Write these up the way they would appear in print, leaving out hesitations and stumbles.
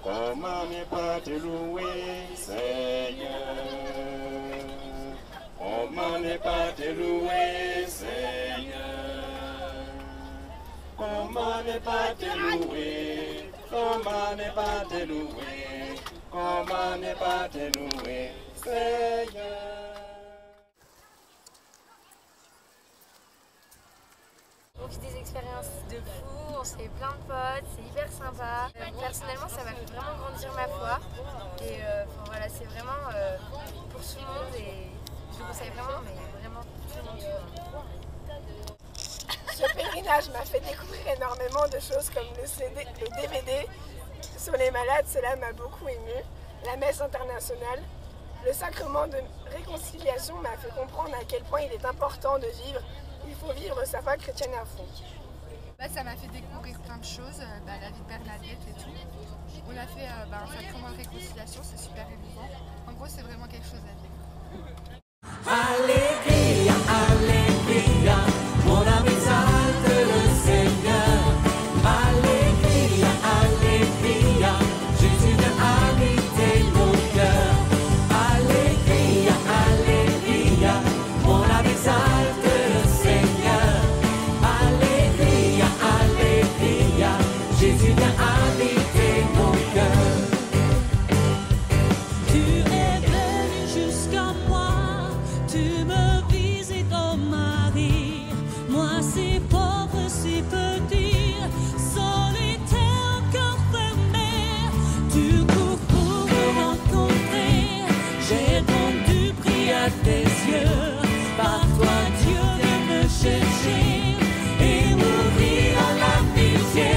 Comment ne pas te louer, Seigneur? Comment ne pas te louer, Seigneur? Comment ne pas te louer? Comment ne pas te louer? Comment ne pas te louer, Seigneur? On vit des expériences de fou, on se fait plein de potes, c'est hyper sympa. Personnellement, ça m'a fait vraiment grandir ma foi. Et voilà, c'est vraiment pour tout le monde et je le conseille vraiment, mais vraiment tout le monde. Ce pèlerinage m'a fait découvrir énormément de choses comme le DVD sur les malades, cela m'a beaucoup ému. La messe internationale, le sacrement de réconciliation m'a fait comprendre à quel point il est important de vivre. Il faut vivre sa foi chrétienne à fond. Ça m'a fait découvrir plein de choses, la vie de Bernadette et tout. On a fait un sacrement de réconciliation, c'est super émouvant. En gros, c'est vraiment quelque chose à vivre. Alléluia, Alléluia, mon âme exalte le Seigneur. Alléluia, Alléluia, Jésus vient habiter nos cœurs. Alléluia, Alléluia, mon âme exalte le Seigneur. Alléluia, Alléluia, Jésus vient habiter nos cœurs. Tu es venu jusqu'à moi, tu me visites, oh Marie. Moi si pauvre, si petit, solitaire, cœur fermé, tu cours pour me rencontrer. J'ai rendu prix à tes yeux, par toi Dieu vient me chercher et m'ouvrir à l'amitié.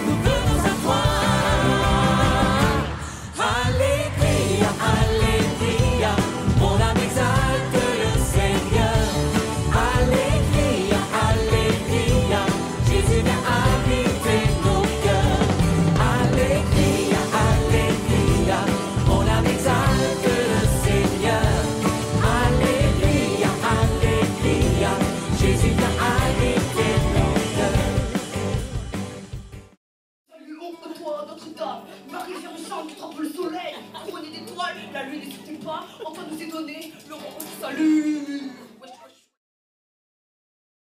Nous venons à toi. Alléluia, Alléluia, mon âme exalte le Seigneur. Alléluia, Alléluia, Jésus vient habiter nos cœurs. Alléluia, Alléluia, mon âme exalte le Seigneur. Alléluia, Alléluia, Jésus vient habiter nos cœurs. Salut, ouvre-toi, Notre-Dame, Marie Vierge qui trempe le soleil, couronnée d'étoiles, la lune n'hésitez pas, enfin nous est donné le roi du salut.